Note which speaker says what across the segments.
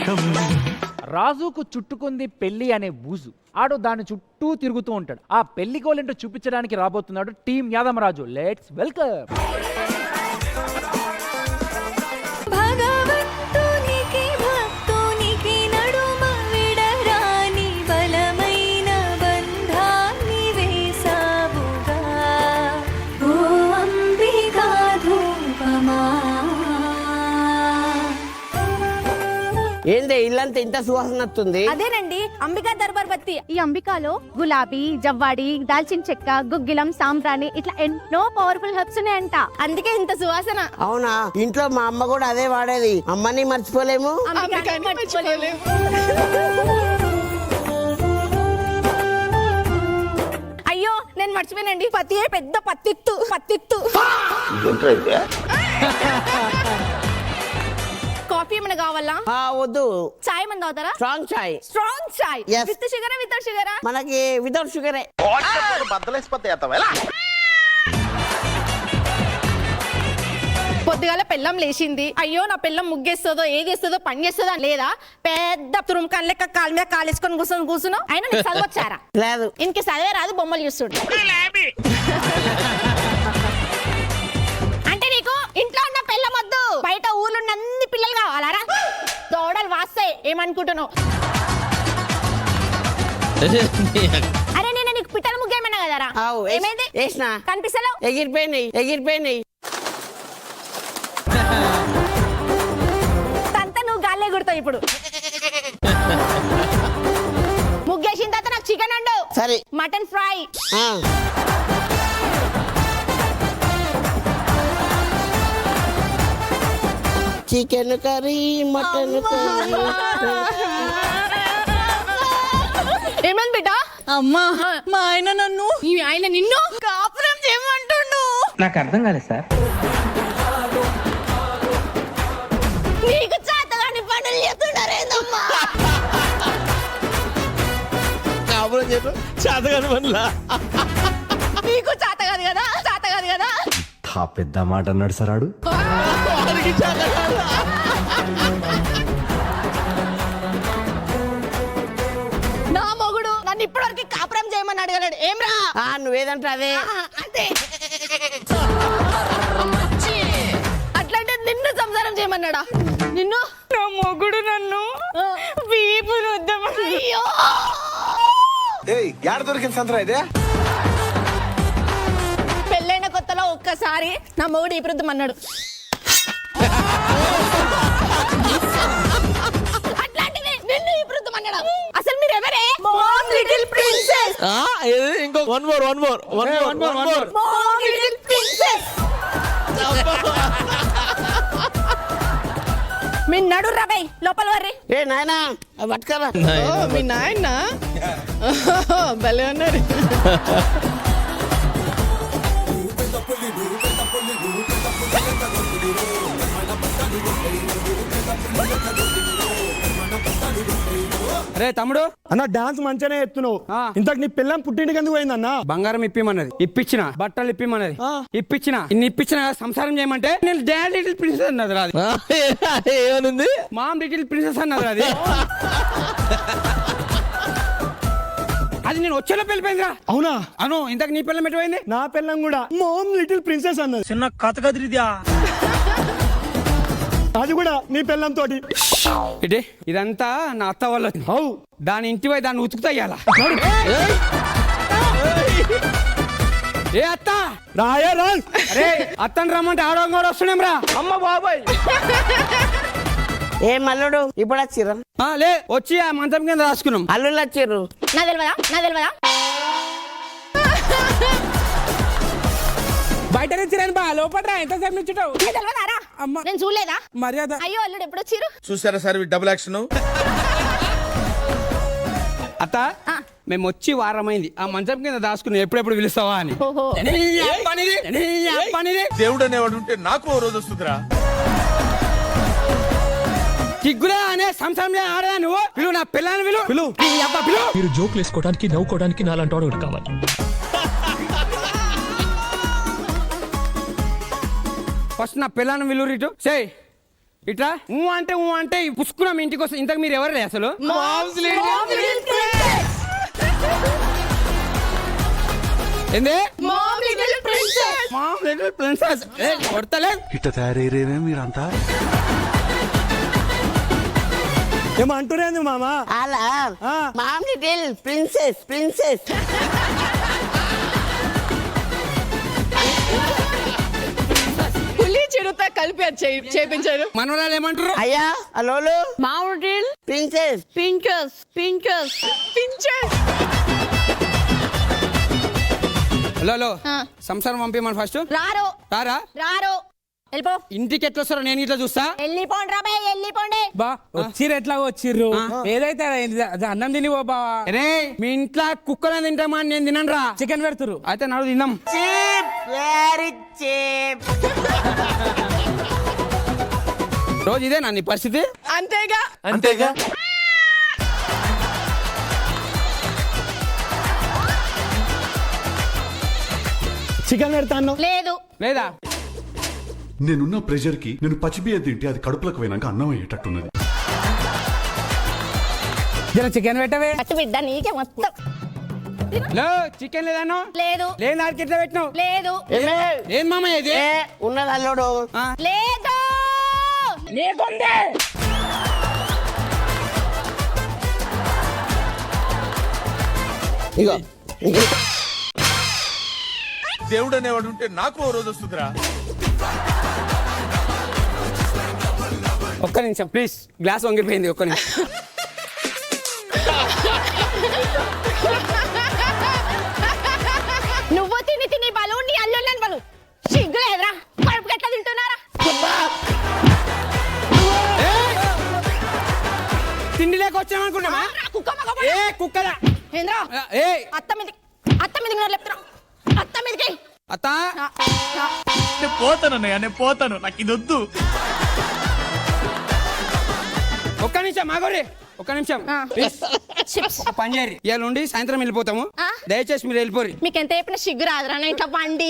Speaker 1: సంతోషం.
Speaker 2: రాజుకు చుట్టుకుంది పెళ్లి అనే బూజు. ఆడు దాని చుట్టూ తిరుగుతూ ఉంటాడు. ఆ పెళ్లి గోలేంటో చూపించడానికి రాబోతున్నాడు టీం యాదమరాజు. Let's welcome.
Speaker 3: ఏంది ఇల్లంతా ఇంత సువాసన వస్తుంది?
Speaker 4: అదేనండి అంబికా దర్బార్ బత్తి.
Speaker 5: ఈ అంబికాలో గులాబీ, జవ్వాడి, దాల్చిన చెక్క, గుగ్గిలం, సాంబ్రాణి ఇట్లా ఎన్నో పవర్ఫుల్ హెర్బ్స్ ఉన్నాయంట.
Speaker 4: అందుకే ఇంత సువాసన.
Speaker 3: అవునా? ఇంట్లో మా అమ్మ కూడా అదే వాడేది. అమ్మని మర్చిపోలేము.
Speaker 4: అయ్యో నేను మర్చిపోయానండి. పత్తి పెద్ద పత్తిత్తు. కాఫీ ఏమైనా కావాలా?
Speaker 3: వద్దు.
Speaker 4: చాయ్ ఏమైనా తాగుతారా?
Speaker 3: స్ట్రాంగ్ చాయ్.
Speaker 4: స్ట్రాంగ్ చాయ్.
Speaker 3: Yes.
Speaker 4: విత్ షుగరా వితౌట్ షుగరా?
Speaker 3: మనకి వితౌట్ షుగరే.
Speaker 4: పొద్దుగాల పెళ్ళం లేచింది. అయ్యో నా పెళ్ళం ముగ్గేస్తుందో ఏది చేస్తుందో పని చేస్తుందో లేదా పెద్ద తురుముకాన్ లెక్క కాలు మీద కాలేసుకొని కూర్చున్నావు. అయినా నీకు చదవచ్చారా?
Speaker 3: లేదు.
Speaker 4: ఇంక చదివే రాదు, బొమ్మలు చూస్తుండు. అంటే నీకు ఇంట్లో ఉన్న పెళ్ళం వద్దు, బయట ఊర్లో ఉన్న అన్ని పిల్లలు కావాలారా? దోడలు వాస్తాయి. ఏమనుకుంటున్నావు? అరే నేను నీకు పిట్టల ముగ్గేమన్నా కదరా? ఏమైంది? కనిపిస్తలేవు.
Speaker 3: ఎగిరిపోయినాయి.
Speaker 4: నువ్వు గాల్లే గుడతావు ఇప్పుడు. ముగ్గేసిన తర్వాత నాకు చికెన్ అండు.
Speaker 3: సరే.
Speaker 4: Mutton fry.
Speaker 3: Chicken curry, mutton curry.
Speaker 4: ఏమైంది బిడ్డ?
Speaker 6: అమ్మా మా ఆయన నన్ను
Speaker 4: ఆయన నిన్ను
Speaker 6: కాపురం చేయమంటుండు.
Speaker 2: నాకు అర్థం కాలేదు సార్.
Speaker 4: నీకు చేతగాని పనులు చేస్తున్నారేందమ్మా? నీకు చేత కాదు కదా?
Speaker 1: పెద్ద మాట అన్నాడు సరాడు.
Speaker 4: నా మొగుడు నన్ను ఇప్పటివరకు కాపురం చేయమని అడగలేడు. ఏమ్రా?
Speaker 3: నువ్వేదంటే అదే.
Speaker 4: అట్లాంటే నిన్ను సంసారం చేయమన్నాడా? నిన్ను
Speaker 6: నా మొగుడు నన్ను వీపు రుద్దమని.
Speaker 4: అయ్యో
Speaker 7: దొరికింది సంతరా ఇదే.
Speaker 4: పెళ్ళైన కొత్తలో ఒక్కసారి నా మొగుడు ఈ వృద్ధం అన్నాడు. అట్లాంటిది నిన్ను ఈ వృద్ధం అన్నాడు. అసలు మీరు ఎవరే? Mom little princess.
Speaker 7: ఇంకో one more
Speaker 4: mom little princess. మీ నడు రబై లోపల వర్రి.
Speaker 3: ఏ నాయనా పట్టుకరా.
Speaker 6: మీ నాయన భలే అన్నాడు.
Speaker 8: అరే తమ్ముడు
Speaker 9: అన్న డాన్స్ మంచిగానే ఎత్తున్నావు. ఇంతకు నీ పిల్లం పుట్టింటికి ఎందుకు పోయింది అన్న?
Speaker 8: బంగారం ఇప్పిమన్నది, ఇప్పించిన. బట్టలు ఇప్పిమన్నది, ఇప్పించిన. ఇన్ని ఇప్పించిన సంసారం చేయమంటే నేను డాడ్ లిటిల్ ప్రిన్సెస్ అన్నది రాదు.
Speaker 7: ఏమనుంది?
Speaker 8: మామ్ లిటిల్ ప్రిన్సెస్ అన్నది రాదు. అది నేను వచ్చేలో వెళ్ళిపోయిందిరా.
Speaker 9: అవునా?
Speaker 8: అను ఇంతకు నీ పిల్లం ఎటుపోయింది?
Speaker 9: నా పిల్లం కూడా మామ్ లిటిల్ ప్రిన్సెస్ అన్నది.
Speaker 8: చిన్న కథ కదిరిద్యా.
Speaker 9: అది కూడా నీ పిల్లం తోటి.
Speaker 8: ఇదే ఇదంతా నా అత్త వల్ల. దాని ఇంటి పోయి దాన్ని ఉతుకుతా ఇయ్యాల. ఏ అత్త
Speaker 9: రాయే రా.
Speaker 8: అరే అత్తని రమ్మంటే ఆడవం కూడా వస్తున్నాం రా.
Speaker 2: అమ్మ బాబాయ్.
Speaker 3: ఏ మల్లుడు ఇప్పుడు వచ్చిర్రా?
Speaker 8: లే వచ్చి ఆ మంచం కింద రాసుకున్నాం.
Speaker 3: అల్లుళ్ళు వచ్చిర్రు.
Speaker 4: నా తెలియదా?
Speaker 8: బయట నుంచి బా లోపల ఎంతసేపు నుంచుంటావు?
Speaker 4: నేను చూడలేదా?
Speaker 8: మర్యాద.
Speaker 4: అయ్యో అల్లుడు ఎప్పుడు వచ్చిర్రు?
Speaker 7: చూసారా సార్ డబుల్ యాక్షన్.
Speaker 8: అత్త మేము వచ్చి వారమైంది. ఆ మంచం కింద దాచుకున్నాం ఎప్పుడెప్పుడు పిలుస్తావా అని.
Speaker 7: దేవుడు అనేవాడు ఉంటే నాకు ఓ రోజు వస్తుందిరా.
Speaker 8: కిగ్గులా అనే సంసారం ఆడదా నువ్వు? పిలువు నా పిల్లని పిలువు.
Speaker 10: మీరు జోకులు వేసుకోవడానికి నవ్వుకోవడానికి నాలాంటి వాడు ఒకటి కావాలి.
Speaker 8: ఫస్ట్ నా పిల్లని విలువ రిటు సే ఇట్లా అంటే పుసుకున్నాం ఇంటికి వస్తాం. ఇంతకు మీరు ఎవరు అసలు? ఏంది ప్రిన్సెస్ కొడతలే.
Speaker 1: ఇట్ట తయారయ్యేవే మీరంతా.
Speaker 9: ఏమో అంటున్నాను మామ.
Speaker 3: అలా మామ్ లిటిల్ ప్రిన్సెస్ ప్రిన్సెస్.
Speaker 6: పులి చిరుత కలిపి అది చేపించారు.
Speaker 8: మనవరాలు ఏమంటారు?
Speaker 3: అయ్యా హలో
Speaker 6: మామిడిల్
Speaker 3: ప్రిన్సెస్
Speaker 6: పింకస్ పింకస్ పించెస్.
Speaker 8: హలో సంసారం పంపిమని ఫస్ట్.
Speaker 5: రారు
Speaker 8: రారా
Speaker 5: రారు వెళ్ళిపో.
Speaker 8: ఇంటికి ఎట్లా వస్తారో నేను ఇట్లా చూస్తా.
Speaker 5: వెళ్ళిపోండి రా బే వెళ్ళిపోండి.
Speaker 2: బా వచ్చిర్రు ఎట్లా వచ్చిర్రు ఏదైతే అది అన్నం తిని పో బావా.
Speaker 8: రే మీ ఇంట్లో కుక్కలను తింటామా అని నేను తినను రా.
Speaker 2: చికెన్ పెడుతురు.
Speaker 8: అయితే నాడు తిందాం.
Speaker 3: Cheap very cheap.
Speaker 8: రోజు ఇదే నా నీ పరిస్థితి.
Speaker 6: అంతేగా
Speaker 7: అంతేగా.
Speaker 9: చికెన్ పెడతాను.
Speaker 5: లేదు
Speaker 8: లేదా
Speaker 11: నేనున్న ప్రెషర్ కి నేను పచ్చిబియ్యం తింటే అది కడుపులకు పోయినాక అన్నం అయ్యేటట్టున్నది.
Speaker 2: జర చికెన్ పెట్టవే.
Speaker 5: అట్టు బిడ్డ నీకే మొత్తం.
Speaker 8: లో చికెన్ లేదాను?
Speaker 5: లేదు
Speaker 8: లేదు నాకు ఎట్లా పెట్టినావు?
Speaker 5: లేదు
Speaker 8: ఏం మామ ఇది?
Speaker 3: ఉన్నది అల్లుడు.
Speaker 5: లేదు
Speaker 3: ఇగో
Speaker 7: దేవుడు అనేవాడు ఉంటే నాకు ఓ రోజు వస్తుందిరా.
Speaker 8: ఒక్క నిమిషం ప్లీజ్. గ్లాస్ వంగిపోయింది. ఒక్క నిమిషం.
Speaker 5: నువ్వు తిని తిని బలు నీ అల్లుళ్ళని బలు సిగ్గు లేదురా. కడుపు ఎట్లా తింటున్నారా?
Speaker 8: తిండి లేక వచ్చామనుకున్నామా? ఏ కుక్కలా
Speaker 5: ఏంద్రా
Speaker 8: ఏ
Speaker 5: అత్త మీదకి లేపుతున్నా. అత్త మీదకి
Speaker 8: అత్త
Speaker 7: నేను పోతానన్నయ్య, నేను పోతాను, నాకు ఇది వద్దు.
Speaker 8: ఒక్క నిమిషం మాగోరి. ఒక్క నిమిషం
Speaker 5: చిప్స్
Speaker 8: ఒక పని చేయరు. ఇవాళ ఉండి సాయంత్రం వెళ్ళిపోతాము.
Speaker 5: ఆ?
Speaker 8: దయచేసి మీరు వెళ్ళిపోరు.
Speaker 5: మీకు ఎంత చెప్పిన సిగ్గు రాదురా. నా ఇంట్లో బండి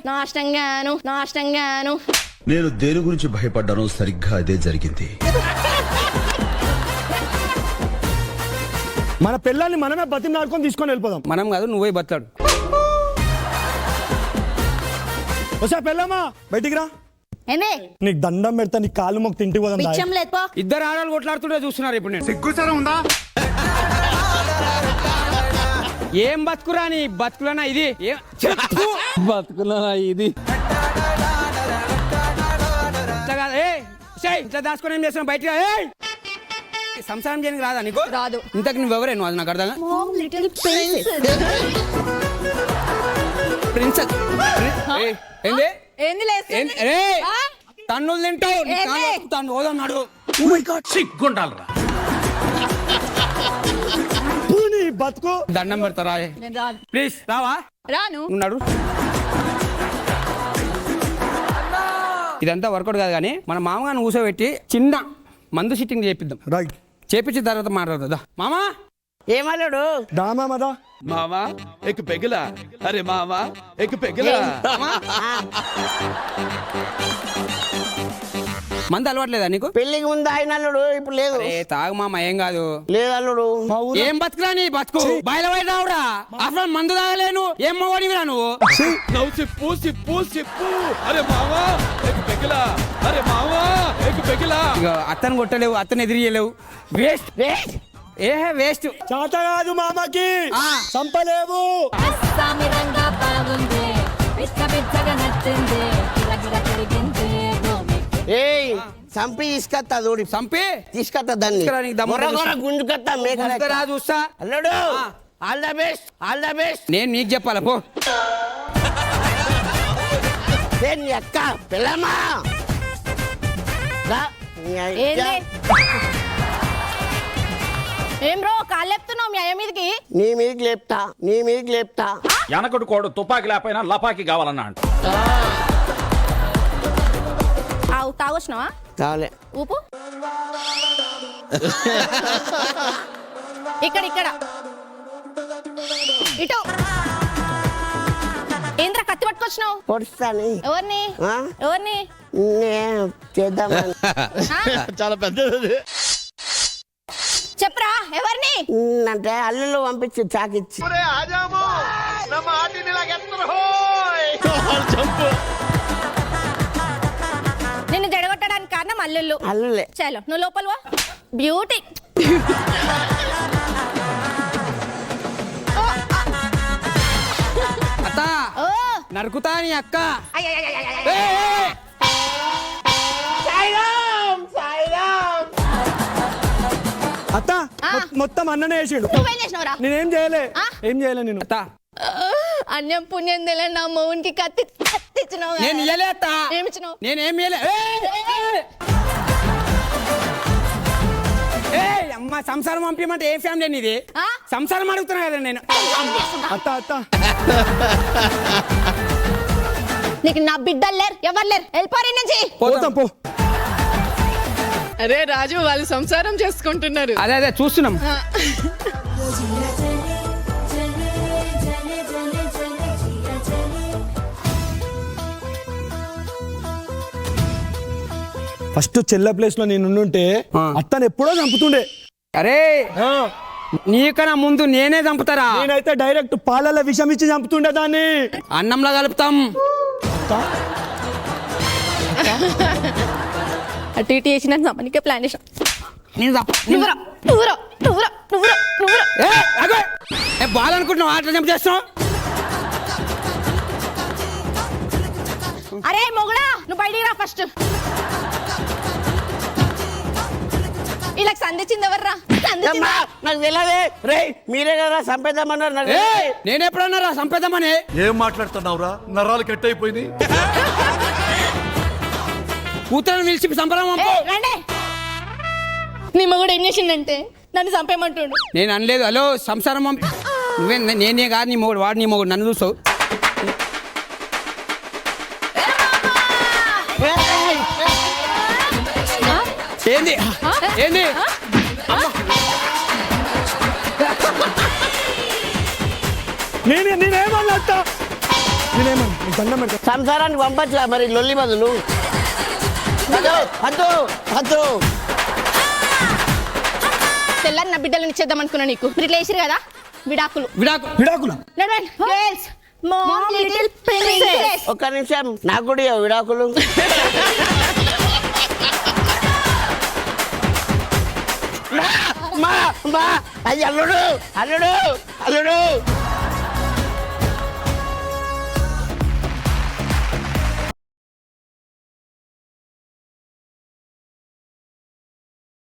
Speaker 5: నాశనంగాను.
Speaker 1: నేను దేని గురించి భయపడ్డానో సరిగ్గా అదే జరిగింది.
Speaker 9: మన పిల్లల్ని మనమే బతిమలాడుకొని తీసుకొని వెళ్ళిపోదాం.
Speaker 8: మనం కాదు నువ్వే బతాడు.
Speaker 9: వసా పెళ్ళమ్మా బయటికి రా.
Speaker 5: ఏంది
Speaker 9: నీకు దండం పెడతా, నీ కాలు మొక్క తింటికి పోదాం.
Speaker 5: పిచ్చం లేదు పో.
Speaker 8: ఇద్దరు ఆడవాళ్ళు కొట్లాడుతుంటే చూస్తున్నారు ఇప్పుడు. నేను
Speaker 11: సిగ్గుసరం ఉందా?
Speaker 8: ఏం బతుకురా నీ బతుకులనా ఇది? చెప్పు
Speaker 2: బతుకున్నా ఇది.
Speaker 8: ఇట్లా కాదు. ఇట్లా దాచుకొని ఏం చేస్తున్నావు? బయట సంసారం చేయడానికి రాదా నీకు?
Speaker 6: రాదు.
Speaker 8: ఇంతకు నువ్వెవరే? నువ్వు అది నాకు అర్థం. ప్రిన్సెస్ ఏంది
Speaker 6: ఏంది లేదు
Speaker 8: తన్నులు తింటావు. తను ఓదన్నాడు.
Speaker 7: సిగ్గుండాలరా.
Speaker 9: నీ బతుకు.
Speaker 8: దండం పెడతారా?
Speaker 6: నేను రాను.
Speaker 8: ప్లీజ్ రావా.
Speaker 6: రాను.
Speaker 8: ఉన్నాడు. ఇదంతా వర్కౌట్ కాదు కానీ మన మామగారిని కూర్చోబెట్టి చిన్న మందు సిట్టింగ్ చేపిద్దాం.
Speaker 9: రైట్
Speaker 8: చేపించిన తర్వాత మాట్లాడదా మామా.
Speaker 3: ఏమల్లుడు?
Speaker 9: దామా మదా
Speaker 7: మామా ఎక్ పెగిలా. అరే మామా ఎక్ పెగిలా.
Speaker 8: మందు అలవాట్లేదా నీకు?
Speaker 3: పెళ్లికి ముందు ఆయన అల్లుడు, ఇప్పుడు లేదు.
Speaker 8: తాగు మామ ఏం కాదు.
Speaker 3: లేదు అల్లుడు.
Speaker 8: ఏం బతుకురా నీ బతుకు? బయలు బయట రావురా. అసలు మందు తాగలేను. ఏం మోడివిరా నువ్వు?
Speaker 7: నవ్వు సిప్పు సిప్పు సిప్పు. అరే మామా ఎక్ పెగిలా. అరే మామా ఎక్ పెగిలా.
Speaker 8: ఇక అత్తను కొట్టలేవు, అత్తను ఎదిరియలేవు. Waste waste.
Speaker 9: చాత కాదు మామకి. చంపలేవు.
Speaker 3: ఏయ్ చంపి తీసుకొస్తా దూడి.
Speaker 8: చంపి
Speaker 3: తీసుకొస్తా దాన్ని.
Speaker 8: తీసుకురా, నీకు దమ్ము ఉంటే
Speaker 3: గుంజుకొస్తా మేఘ
Speaker 8: చూస్తా. చూస్తా
Speaker 3: అల్లుడు. All the best, all the best.
Speaker 8: నేను నీకు చెప్పాలా పో.
Speaker 3: నీ అక్క పిల్లమ్మా.
Speaker 5: ఏంది ఏం బ్రో కాళ్ళు లేపుతున్నావు మీ అయ్య మీదకి?
Speaker 3: నీ మీదకి లేపుతా.
Speaker 7: వెనకటి కోడు తుపాకి లేకపోయినా లపాకి కావాలన్నా అంట.
Speaker 5: తాగొచ్చినావా?
Speaker 3: కావాలే.
Speaker 5: ఊపు ఇక్కడ ఇటు. ఏంద్రా కత్తి పట్టుకొచ్చినావు?
Speaker 3: పొడుస్తాని.
Speaker 5: ఎవరిని?
Speaker 3: చేద్దామని
Speaker 7: చాలా పెద్దది.
Speaker 4: చెప్పరా ఎవరిని?
Speaker 3: అంటే అల్లుళ్ళు పంపించి చాకిచ్చి
Speaker 4: నిన్ను జడగొట్టడానికి కారణం అల్లుళ్ళు.
Speaker 3: అల్లులే.
Speaker 4: చలో నువ్వు లోపల వా. బ్యూటీ.
Speaker 8: అత్త
Speaker 4: ఓ
Speaker 8: నరుకుతా నీ అక్క.
Speaker 4: అయ్యయ్యయ్యయ్యయ్య.
Speaker 9: అత్త మొత్తం అన్ననే వేసిండు.
Speaker 4: నువ్వేం చేసినవురా?
Speaker 9: నేనేం చేయలే. ఏం చేయలే నేను.
Speaker 8: అత్త
Speaker 4: అన్యం పుణ్యం తెలియదు నా మౌన్కి కత్తిచ్చినావు కదా.
Speaker 8: నేను ఇయ్యలే అత్త.
Speaker 4: ఏమిచ్చినావు?
Speaker 8: నేనేం ఇయ్యలే. అమ్మ సంసారం పంపించమంటే ఏ ఫ్యామిలీ అని ఇది?
Speaker 4: ఆ?
Speaker 8: సంసారం అడుగుతున్నా కదా నేను.
Speaker 9: అత్త అత్త
Speaker 4: నీకు నా బిడ్డలు లేరు, ఎవరు లేరు, వెళ్ళిపోయి నుంచి.
Speaker 9: పోతాం పో.
Speaker 6: అరే రాజు వాళ్ళు సంసారం చేసుకుంటున్నారు.
Speaker 8: అదే అదే చూస్తున్నాం.
Speaker 9: ఫస్ట్ చెల్ల ప్లేస్ లో నేను ఉండుంటే అత్తను ఎప్పుడో చంపుతుండే.
Speaker 8: అరే నీకన్నా ముందు నేనే చంపుతారా?
Speaker 9: నేనైతే డైరెక్ట్ పాలల్లో విషం ఇచ్చి చంపుతుండే దాన్ని.
Speaker 8: అన్నంలో కలుపుతాం.
Speaker 4: అటు ఇటు చేసిన సమనికే ప్లాన్ చేసాం.
Speaker 8: నేను బాల్ అనుకుంటున్నావు, ఆట జంప్ చేస్తున్నావు.
Speaker 4: అరే మొగుడా నువ్వు బయటికి రా ఫస్ట్. ఇలా సంధించింది ఎవర్రా?
Speaker 3: నాకు తెలియదే. రే మీరే కదా చంపేద్దామన్నారు. నాకు
Speaker 8: నేను ఎప్పుడన్నారా సంపేద్దామని?
Speaker 11: ఏం మాట్లాడుతున్నావురా? నరాలు కట్ అయిపోయింది.
Speaker 8: కూతురు నిలిచి సంబరం పంపు.
Speaker 4: రండి. నీ మొగుడు ఏం చేసిండంటే నన్ను చంపేయమంటుండు.
Speaker 8: నేను అనలేదు. హలో సంసారం పంపి. నువ్వే నేనే కాదు నీ మొగుడు, వాడు నీ మొగుడు. నన్ను చూస్తావు. ఏంది ఏంది?
Speaker 9: నేనేమన్నా అత్త? నేనేమన్నా దండం పెడతా.
Speaker 3: సంసారానికి పంపచ్చు మరి లొల్లి బదులు. వద్దు వద్దు.
Speaker 4: తెల్లని నా బిడ్డలను ఇచ్చేద్దాం అనుకున్నా నీకు. మీరు ఇట్లా వేసిరు కదా విడాకులు.
Speaker 9: విడాకులా?
Speaker 4: Girls mom little princess.
Speaker 3: ఒక్క నిమిషం నాకు కూడా ఇవ్వు విడాకులు. మా అల్లుడు అల్లుడు అల్లుడు